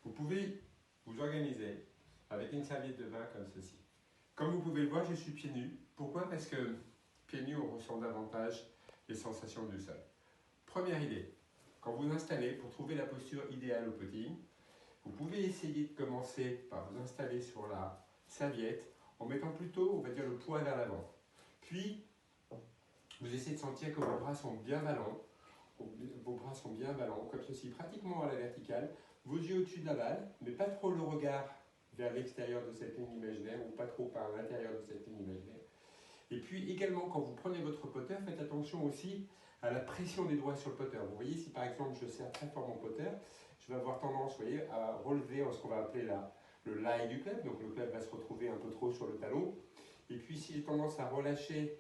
Vous pouvez vous organiser avec une serviette de bain comme ceci. Comme vous pouvez le voir, je suis pieds nus. Pourquoi? Parce que pieds nus, on ressent davantage les sensations du sol. Première idée, quand vous installez, pour trouver la posture idéale au putting, vous pouvez essayer de commencer par vous installer sur la serviette en mettant plutôt, on va dire, le poids vers l'avant. Puis, vous essayez de sentir que vos bras sont bien ballants, comme ceci, pratiquement à la verticale, vos yeux au-dessus de la balle, mais pas trop le regard vers l'extérieur de cette ligne imaginaire ou pas trop par l'intérieur de cette ligne imaginaire. Et puis également, quand vous prenez votre putter, faites attention aussi à la pression des doigts sur le putter. Vous voyez, si par exemple je serre très fort mon putter, je vais avoir tendance, vous voyez, à relever ce qu'on va appeler le lie du club. Donc le club va se retrouver un peu trop sur le talon. Et puis si j'ai tendance à relâcher,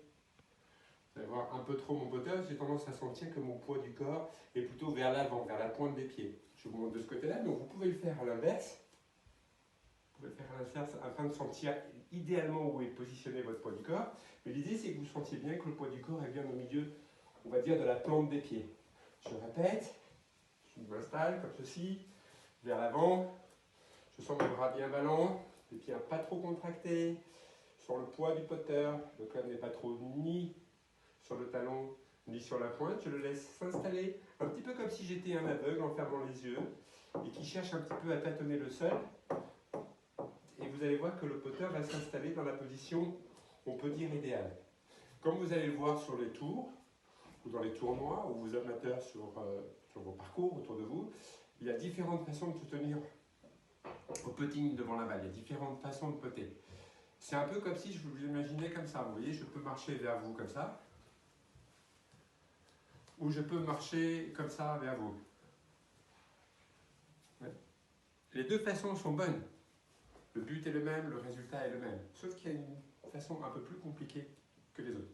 vous allez voir un peu trop mon putter, j'ai tendance à sentir que mon poids du corps est plutôt vers l'avant, vers la pointe des pieds. Je vous montre de ce côté-là, donc vous pouvez le faire à l'inverse. Vous pouvez le faire à l'inverse afin de sentir idéalement où est positionné votre poids du corps. Mais l'idée, c'est que vous sentiez bien que le poids du corps est bien au milieu, on va dire, de la plante des pieds. Je répète, je m'installe comme ceci, vers l'avant. Je sens mes bras bien ballants, les pieds pas trop contractés. Je sens le poids du putter, le club n'est pas trop ni sur le talon ni sur la pointe. Je le laisse s'installer un petit peu comme si j'étais un aveugle en fermant les yeux et qui cherche un petit peu à tâtonner le sol. Et vous allez voir que le putter va s'installer dans la position, on peut dire, idéale. Comme vous allez le voir sur les tours, ou dans les tournois, ou vos amateurs sur vos parcours autour de vous, il y a différentes façons de se tenir au putting devant la balle. Il y a différentes façons de putter. C'est un peu comme si je vous l'imaginais comme ça. Vous voyez, je peux marcher vers vous comme ça, ou je peux marcher comme ça vers vous. Ouais. Les deux façons sont bonnes. Le but est le même, le résultat est le même. Sauf qu'il y a une façon un peu plus compliquée que les autres.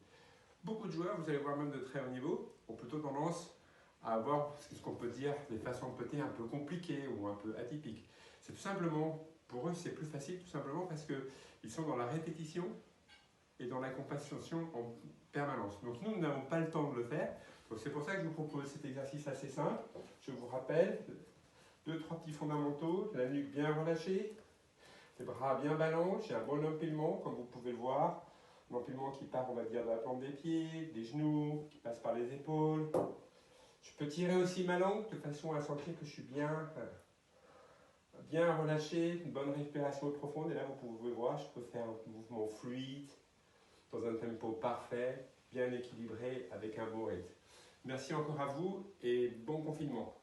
Beaucoup de joueurs, vous allez voir même de très haut niveau, ont plutôt tendance à avoir ce qu'on peut dire des façons de putter un peu compliquées ou un peu atypiques. C'est tout simplement, pour eux c'est plus facile, tout simplement parce qu'ils sont dans la répétition et dans la compensation en permanence. Donc nous n'avons pas le temps de le faire. Donc c'est pour ça que je vous propose cet exercice assez simple. Je vous rappelle, 2-3 petits fondamentaux, la nuque bien relâchée, les bras bien ballants, j'ai un bon empilement, comme vous pouvez le voir. Un empilement qui part, on va dire, de la plante des pieds, des genoux, qui passe par les épaules. Je peux tirer aussi ma langue de façon à sentir que je suis bien relâché, une bonne respiration profonde. Et là, vous pouvez voir, je peux faire un mouvement fluide, dans un tempo parfait, bien équilibré, avec un beau rythme. Merci encore à vous et bon confinement.